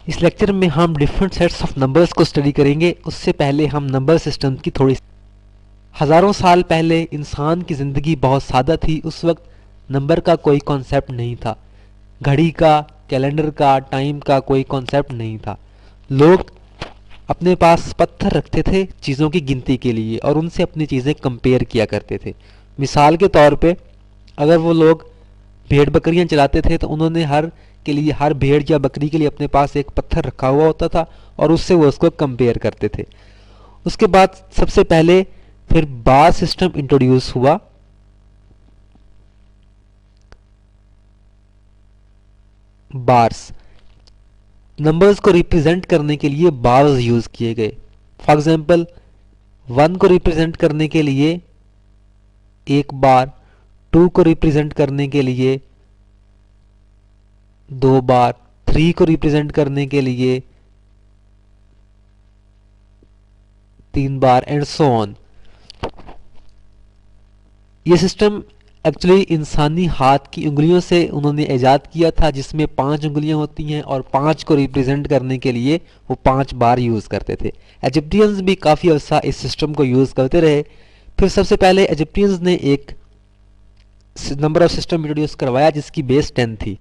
इस लेक्चर में हम डिफरेंट सेट्स ऑफ नंबर्स को स्टडी करेंगे। उससे पहले हम नंबर सिस्टम की थोड़ी हज़ारों साल पहले इंसान की ज़िंदगी बहुत सादा थी। उस वक्त नंबर का कोई कॉन्सेप्ट नहीं था, घड़ी का, कैलेंडर का, टाइम का कोई कॉन्सेप्ट नहीं था। लोग अपने पास पत्थर रखते थे चीज़ों की गिनती के लिए और उनसे अपनी चीज़ें कंपेयर किया करते थे। मिसाल के तौर पे अगर वो लोग भेड़ बकरियां चलाते थे तो उन्होंने हर भेड़ या बकरी के लिए अपने पास एक पत्थर रखा हुआ होता था और उससे वो उसको कंपेयर करते थे। उसके बाद सबसे पहले फिर बार सिस्टम इंट्रोड्यूस हुआ। बार्स नंबर्स को रिप्रेजेंट करने के लिए बार्स यूज किए गए। फॉर एग्जाम्पल 1 को रिप्रेजेंट करने के लिए एक बार, 2 को रिप्रेजेंट करने के लिए 2 बार, 3 को रिप्रेजेंट करने के लिए 3 बार एंड सो ऑन। ये सिस्टम एक्चुअली इंसानी हाथ की उंगलियों से उन्होंने ईजाद किया था, जिसमें 5 उंगलियां होती हैं और 5 को रिप्रेजेंट करने के लिए वो 5 बार यूज करते थे। इजिप्टियंस भी काफी अर्सा इस सिस्टम को यूज करते रहे। फिर सबसे पहले इजिप्टियंस ने एक नंबर ऑफ सिस्टम इंट्रोड्यूस करवाया जिसकी बेस 10 थी।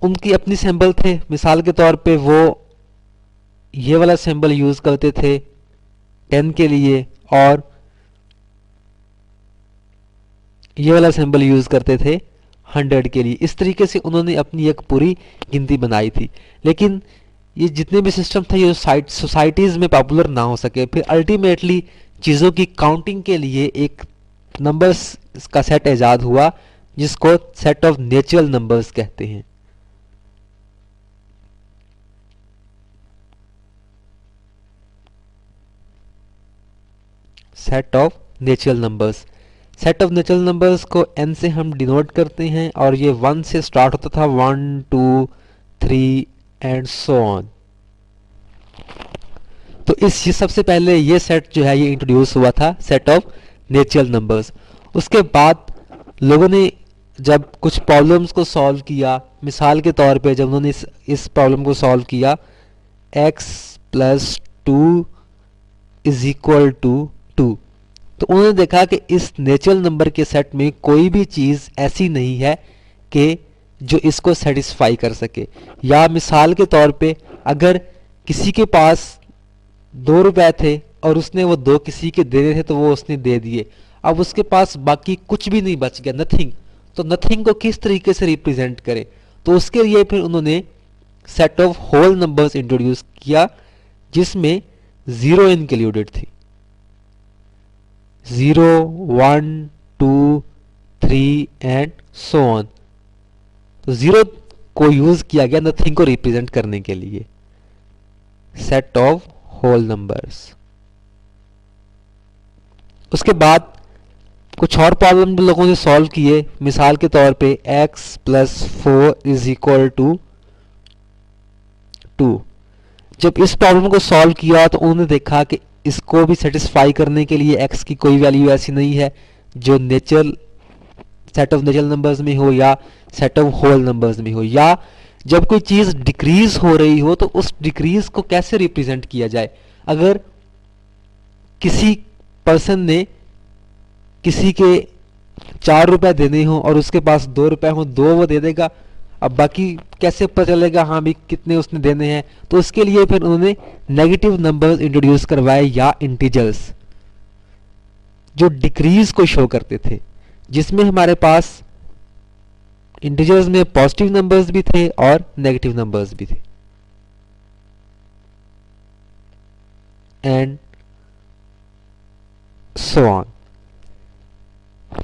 उनकी अपनी सिंबल थे। मिसाल के तौर पे वो ये वाला सिंबल यूज करते थे 10 के लिए और ये वाला सिंबल यूज करते थे 100 के लिए। इस तरीके से उन्होंने अपनी एक पूरी गिनती बनाई थी। लेकिन ये जितने भी सिस्टम थे ये सोसाइटीज में पॉपुलर ना हो सके। फिर अल्टीमेटली चीज़ों की काउंटिंग के लिए एक नंबर्स का सेट ईजाद हुआ जिसको सेट ऑफ नेचुरल नंबर्स कहते हैं। Set of natural numbers. Set of natural numbers को n से हम डिनोट करते हैं और ये 1 से स्टार्ट होता था, 1 2 3 एंड सो ऑन। तो ये सबसे पहले ये सेट जो है ये इंट्रोड्यूस हुआ था, सेट ऑफ नेचुरल नंबर्स। उसके बाद लोगों ने जब कुछ प्रॉब्लम्स को सॉल्व किया, मिसाल के तौर पे जब उन्होंने इस प्रॉब्लम को सॉल्व किया x plus 2 is equal to 2, तो उन्होंने देखा कि इस नेचुरल नंबर के सेट में कोई भी चीज़ ऐसी नहीं है कि जो इसको सेटिस्फाई कर सके। या मिसाल के तौर पे अगर किसी के पास 2 रुपए थे और उसने वो 2 किसी के देने थे तो वो उसने दे दिए, अब उसके पास बाकी कुछ भी नहीं बच गया, नथिंग। तो नथिंग को किस तरीके से रिप्रेजेंट करें, तो उसके लिए फिर उन्होंने set of whole numbers introduce किया जिसमें 0 इंक्लूडेड थी। 0 1 2 3 एंड सो ऑन। तो 0 को यूज किया गया नथिंग को रिप्रेजेंट करने के लिए। Set of whole numbers. उसके बाद कुछ और प्रॉब्लम लोगों ने सॉल्व किए। मिसाल के तौर पे x plus 4 is equal to 2। जब इस प्रॉब्लम को सॉल्व किया तो उन्होंने देखा कि इसको भी सेटिस्फाई करने के लिए x की कोई वैल्यू ऐसी नहीं है जो natural set of natural numbers में हो या सेट ऑफ होल नंबर्स में हो। या जब कोई चीज़ डिक्रीज हो रही हो तो उस डिक्रीज को कैसे रिप्रेजेंट किया जाए। अगर किसी पर्सन ने किसी के 4 रुपए देने हो और उसके पास 2 रुपए हो, 2 वो दे देगा, अब बाकी कैसे पता चलेगा हाँ भी कितने उसने देने हैं। तो उसके लिए फिर उन्होंने नेगेटिव नंबर्स इंट्रोड्यूस करवाए या इंटीजर्स जो डिक्रीज को शो करते थे, जिसमें हमारे पास इंटीजर्स में पॉजिटिव नंबर्स भी थे और नेगेटिव नंबर्स भी थे। And so on.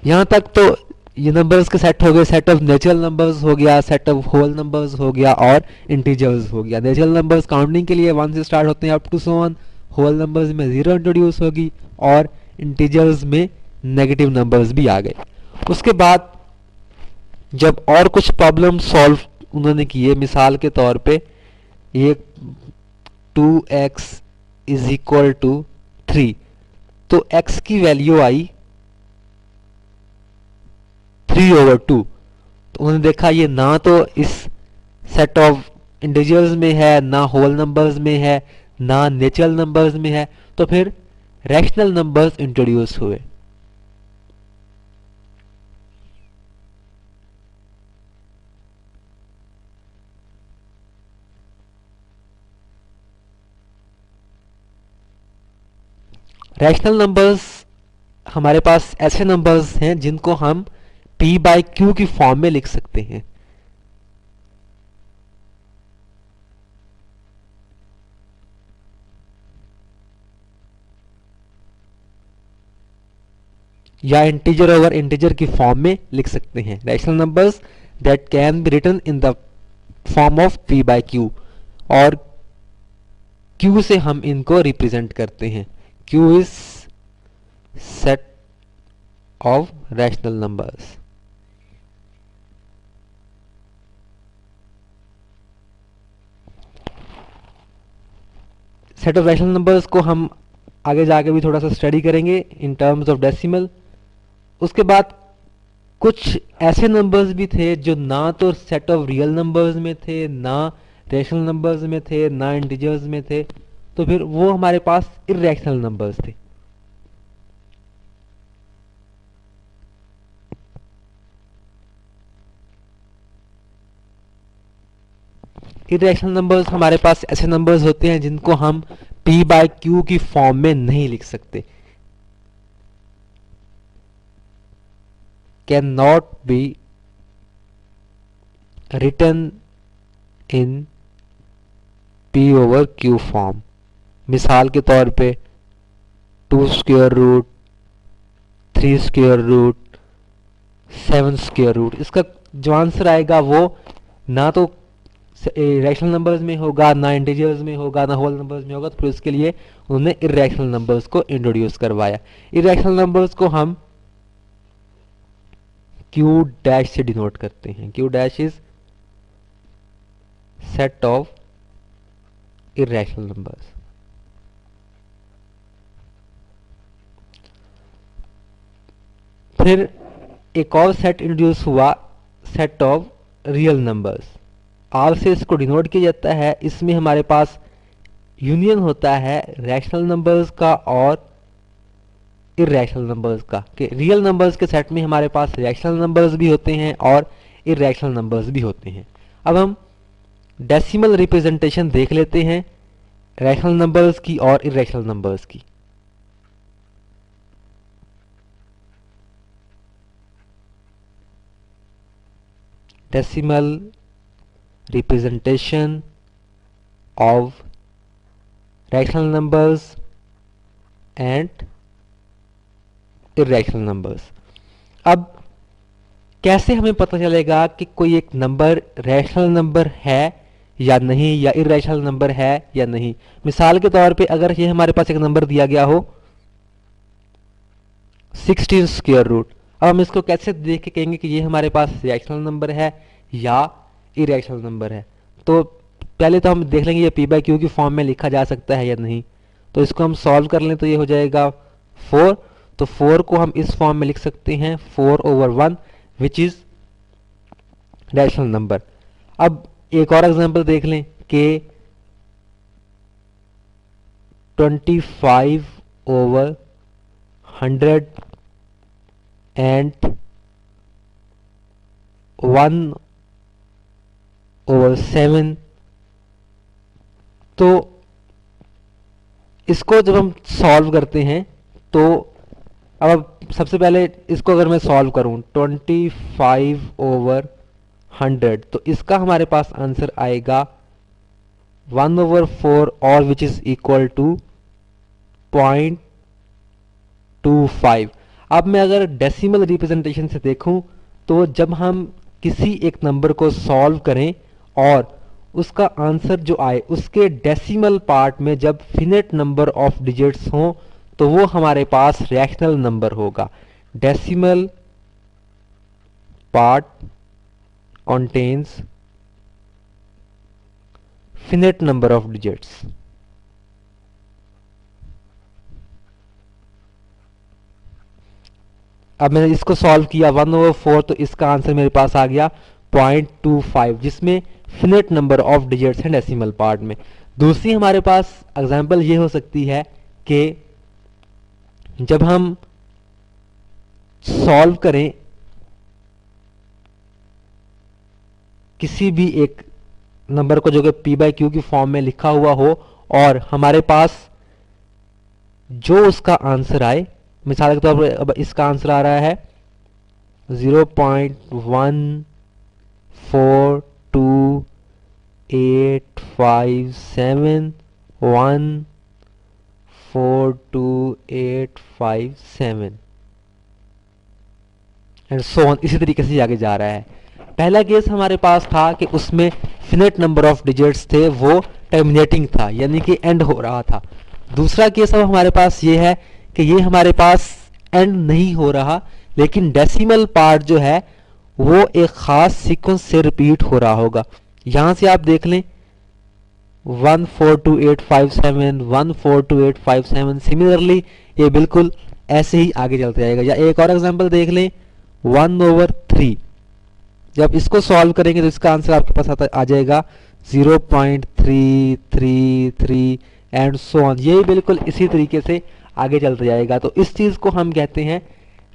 यहां तक तो ये नंबर्स के सेट हो गए। सेट ऑफ नेचुरल नंबर्स हो गया, सेट ऑफ होल नंबर्स हो गया और इंटीजर्स हो गया। नेचुरल नंबर्स काउंटिंग के लिए 1 से स्टार्ट होते हैं up to so on. Whole numbers में 0 इंट्रोड्यूस होगी और इंटीजर्स में नेगेटिव नंबर्स भी आ गए। उसके बाद जब और कुछ प्रॉब्लम सॉल्व उन्होंने किए, मिसाल के तौर पे ये 2x इज इक्वल टू 3, तो x की वैल्यू आई 3/2। तो उन्होंने देखा ये ना तो इस सेट ऑफ इंटीजर्स में है, ना होल नंबर्स में है, ना नेचुरल नंबर्स में है, तो फिर रैशनल नंबर्स इंट्रोड्यूस हुए। रैशनल नंबर्स हमारे पास ऐसे नंबर्स हैं जिनको हम p बाई क्यू की फॉर्म में लिख सकते हैं। या इंटीजर ओवर इंटीजर की फॉर्म में लिख सकते हैं। Rational numbers that can be written in the form of p by q, और q से हम इनको रिप्रेजेंट करते हैं। q is set of rational numbers. Set of rational numbers को हम आगे जाके भी थोड़ा सा स्टडी करेंगे इन टर्म्स ऑफ डेसिमल। उसके बाद कुछ ऐसे नंबर्स भी थे जो ना तो सेट ऑफ रियल नंबर्स में थे, ना रैशनल नंबर्स में थे, ना इंटीजर्स में थे, तो फिर वो हमारे पास इरैशनल नंबर्स थे। इरैशनल नंबर्स हमारे पास ऐसे नंबर्स होते हैं जिनको हम p बाय क्यू की फॉर्म में नहीं लिख सकते, can not be written in p over q form. मिसाल के तौर पे 2 square root, 3 square root, 7 square root, इसका जो आंसर आएगा वो ना तो रैशनल नंबर्स में होगा, ना इंटीजर्स में होगा, ना होल नंबर्स में होगा। तो फिर उसके लिए उन्होंने इरैशनल नंबर्स को इंट्रोड्यूस करवाया। इरैशनल नंबर्स को हम q डैश से डिनोट करते हैं। q dash is set of irrational numbers. फिर एक और सेट इंट्रोड्यूस हुआ, set of real numbers. R से इसको डिनोट किया जाता है। इसमें हमारे पास यूनियन होता है रैशनल नंबर्स का और इरैशनल नंबर्स का, कि रियल नंबर्स के सेट में हमारे पास रैशनल नंबर्स भी होते हैं और इरैशनल नंबर्स भी होते हैं। अब हम डेसिमल रिप्रेजेंटेशन देख लेते हैं रैशनल नंबर्स की और इरैशनल नंबर्स की। Decimal representation of rational numbers and irrational numbers। अब कैसे हमें पता चलेगा कि कोई एक नंबर रैशनल नंबर है या नहीं, या इरैशनल नंबर है या नहीं। मिसाल के तौर पे अगर ये हमारे पास एक नंबर दिया गया हो 16 स्क्वायर रूट, अब हम इसको कैसे देख के कहेंगे कि ये हमारे पास रैशनल नंबर है या इरैशनल नंबर है। तो पहले तो हम देख लेंगे ये p बाई क्यू की फॉर्म में लिखा जा सकता है या नहीं। तो इसको हम सॉल्व कर लें तो ये हो जाएगा 4। तो 4 को हम इस फॉर्म में लिख सकते हैं 4/1 विच इज रैशनल नंबर। अब एक और एग्जांपल देख लें कि 25/100 एंड 1/7। तो इसको जब हम सॉल्व करते हैं तो अब सबसे पहले इसको अगर मैं सॉल्व करूं 25/100, तो इसका हमारे पास आंसर आएगा 1/4 और विच इज इक्वल टू 0.25। अब मैं अगर डेसिमल रिप्रेजेंटेशन से देखूं तो जब हम किसी एक नंबर को सॉल्व करें और उसका आंसर जो आए उसके डेसिमल पार्ट में जब फिनिट नंबर ऑफ डिजिट्स हों तो वो हमारे पास रैशनल नंबर होगा। Decimal part contains finite number of digits। अब मैंने इसको सॉल्व किया 1/4, तो इसका आंसर मेरे पास आ गया 0.25, जिसमें फिनिट नंबर ऑफ डिजिट्स हैं डेसिमल पार्ट में। दूसरी हमारे पास एग्जांपल ये हो सकती है कि जब हम सॉल्व करें किसी भी एक नंबर को जो कि p/q की फॉर्म में लिखा हुआ हो, और हमारे पास जो उसका आंसर आए, मिसाल के तौर पर अब इसका आंसर आ रहा है 0.14285714285 एंड सो ऑन, इसी तरीके से आगे जा रहा है। पहला केस हमारे पास था कि उसमें फिनिट नंबर ऑफ डिजिट्स थे, वो टर्मिनेटिंग था, यानी कि एंड हो रहा था। दूसरा केस अब हमारे पास ये है कि ये हमारे पास एंड नहीं हो रहा, लेकिन डेसिमल पार्ट जो है वो एक खास सीक्वेंस से रिपीट हो रहा होगा। यहां से आप देख लें 1428571 14285 सिमिलरली ये बिल्कुल ऐसे ही आगे चलते जाएगा। या एक और एग्जांपल देख लें 1/3, जब इसको सॉल्व करेंगे तो इसका आंसर आपके पास आ जाएगा 0.333 एंड सो ऑन। ये बिल्कुल इसी तरीके से आगे चलता जाएगा। तो इस चीज को हम कहते हैं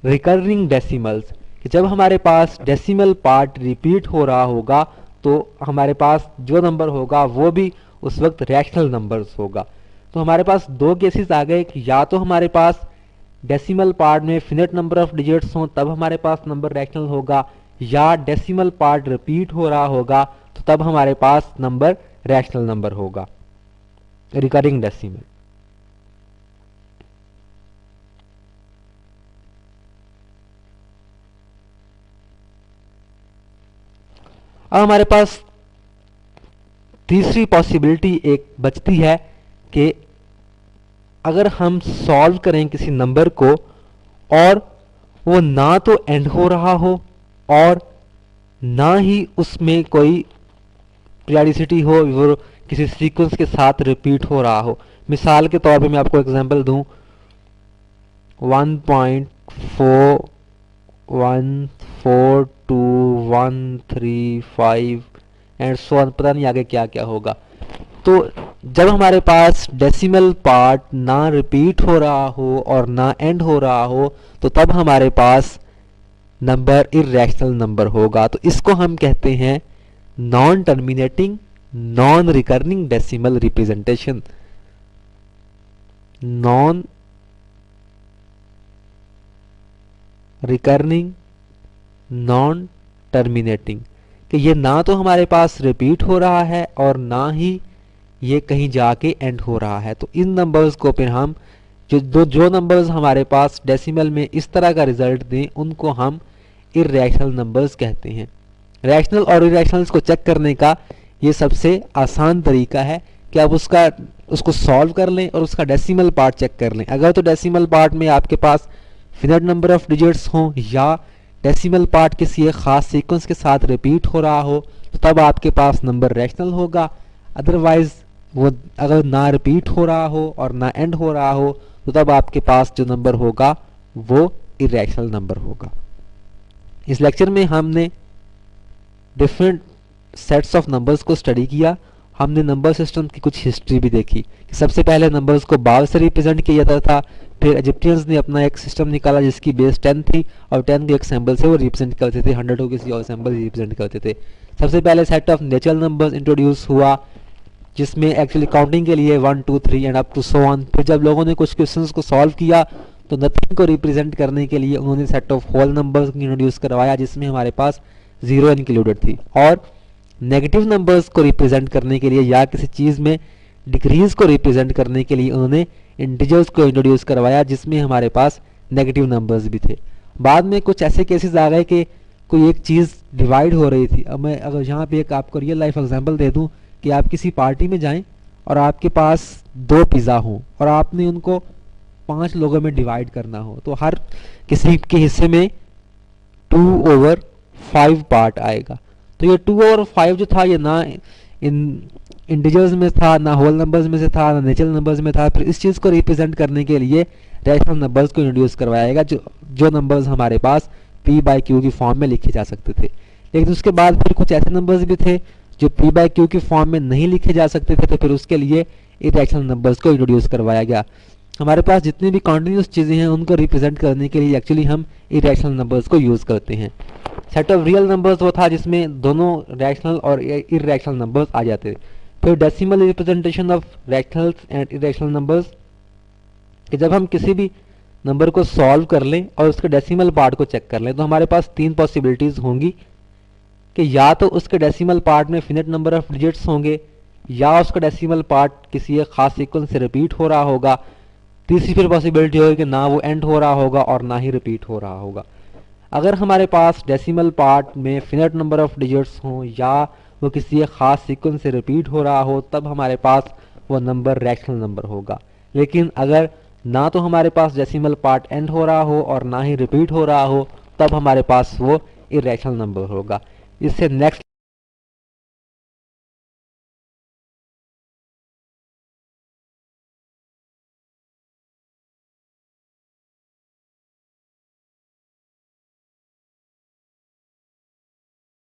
रिकरिंग डेसिमल्स, कि जब हमारे पास डेसिमल पार्ट रिपीट हो रहा होगा तो हमारे पास जो नंबर होगा वो भी उस वक्त रैशनल नंबर्स होगा। तो हमारे पास दो केसेस आ गए कि या तो हमारे पास डेसिमल पार्ट में फिनिट नंबर ऑफ डिजिट्स हों तब हमारे पास नंबर रैशनल होगा, या डेसिमल पार्ट रिपीट हो रहा होगा तो तब हमारे पास नंबर रैशनल नंबर होगा, रिकरिंग डेसिमल। अब हमारे पास तीसरी पॉसिबिलिटी एक बचती है कि अगर हम सॉल्व करें किसी नंबर को और वो ना तो एंड हो रहा हो और ना ही उसमें कोई पीरियडिसिटी हो, वो किसी सीक्वेंस के साथ रिपीट हो रहा हो। मिसाल के तौर पे मैं आपको एग्जांपल दूं 1.414213 एंड सो ऑन, पता नहीं आगे क्या क्या होगा। तो जब हमारे पास डेसिमल पार्ट ना रिपीट हो रहा हो और ना एंड हो रहा हो तो तब हमारे पास नंबर इर्रेशनल नंबर होगा। तो इसको हम कहते हैं non terminating non recurring decimal representation. Non recurring non terminating, कि ये ना तो हमारे पास रिपीट हो रहा है और ना ही ये कहीं जाके एंड हो रहा है। तो इन नंबर्स को फिर हम जो नंबर्स हमारे पास डेसिमल में इस तरह का रिजल्ट दें उनको हम इर्रेशनल नंबर्स कहते हैं। रैशनल और इर्रेशनल्स को चेक करने का ये सबसे आसान तरीका है कि आप उसको सॉल्व कर लें और उसका डेसिमल पार्ट चेक कर लें। अगर तो डेसिमल पार्ट में आपके पास फिनिट नंबर ऑफ डिजिट्स हों या डेसिमल पार्ट किसी एक खास सीक्वेंस के साथ रिपीट हो रहा हो तो तब आपके पास नंबर रैशनल होगा। अदरवाइज वो अगर ना रिपीट हो रहा हो और ना एंड हो रहा हो तो तब आपके पास जो नंबर होगा वो इर्रेशनल नंबर होगा। इस लेक्चर में हमने डिफरेंट सेट्स ऑफ नंबर्स को स्टडी किया। हमने नंबर सिस्टम की कुछ हिस्ट्री भी देखी कि सबसे पहले नंबर्स को बाव से रिप्रेजेंट किया जाता था, फिर इजिप्टियंस ने अपना एक सिस्टम निकाला जिसकी बेस 10 थी और 10 के एक सिंबल से वो रिप्रेजेंट करते थे, 100 को किसी और सिंबल से रिप्रेजेंट करते थे। सबसे पहले set of natural numbers introduce हुआ जिसमें एक्चुअली काउंटिंग के लिए 1 2 3 and up to so on. फिर जब लोगों ने कुछ क्वेश्चंस को सॉल्व किया तो नथिंग को रिप्रेजेंट करने के लिए उन्होंने set of whole numbers introduce करवाया जिसमें हमारे पास 0 इंक्लूडेड थी, और नेगेटिव नंबर्स को रिप्रेजेंट करने के लिए या किसी चीज़ में डिक्रीज को रिप्रेजेंट करने के लिए उन्होंने इंटीजर्स को इंट्रोड्यूस करवाया जिसमें हमारे पास नेगेटिव नंबर्स भी थे। बाद में कुछ ऐसे केसेस आ गए कि कोई एक चीज़ डिवाइड हो रही थी। अब मैं अगर यहाँ पे एक आपको रियल लाइफ एग्जांपल दे दूँ कि आप किसी पार्टी में जाएं और आपके पास 2 पिज़्ज़ा हों और आपने उनको 5 लोगों में डिवाइड करना हो तो हर किसी के हिस्से में 2/5 पार्ट आएगा। तो ये 2/5 जो था ये ना इन इंटीजर्स में था, ना होल नंबर्स में से था, ना नेचुरल नंबर्स में था। फिर इस चीज़ को रिप्रेजेंट करने के लिए रैशनल नंबर्स को इंट्रोड्यूस करवाएगा, जो नंबर्स हमारे पास p बाई क्यू की फॉर्म में लिखे जा सकते थे। लेकिन उसके बाद फिर कुछ ऐसे नंबर्स भी थे जो p बाई क्यू की फॉर्म में नहीं लिखे जा सकते थे, तो फिर उसके लिए इरेशनल नंबर्स को इंट्रोड्यूस करवाया गया। हमारे पास जितनी भी कॉन्टिन्यूस चीज़ें हैं उनको रिप्रेजेंट करने के लिए एक्चुअली हम इरेशनल नंबर्स को यूज़ करते हैं। सेट ऑफ रियल नंबर्स वो था जिसमें दोनों रैशनल और इरेशनल नंबर्स आ जाते थे। फिर decimal representation of rationals and irrational numbers, कि जब हम किसी भी नंबर को सॉल्व कर लें और उसके डेसिमल पार्ट को चेक कर लें तो हमारे पास तीन पॉसिबिलिटीज़ होंगी कि या तो उसके डेसिमल पार्ट में फिनिट नंबर ऑफ डिजिट्स होंगे, या उसका डेसिमल पार्ट किसी एक खास सीक्वेंस से रिपीट हो रहा होगा, तीसरी फिर पॉसिबिलिटी होगी कि ना वो एंड हो रहा होगा और ना ही रिपीट हो रहा होगा। अगर हमारे पास डेसिमल पार्ट में फिनिट नंबर ऑफ डिजिट्स हों या वो किसी एक खास सीक्वेंस से रिपीट हो रहा हो, तब हमारे पास वो नंबर रैशनल नंबर होगा। लेकिन अगर ना तो हमारे पास डेसिमल पार्ट एंड हो रहा हो और ना ही रिपीट हो रहा हो, तब हमारे पास वो इरेशनल नंबर होगा। इससे नेक्स्ट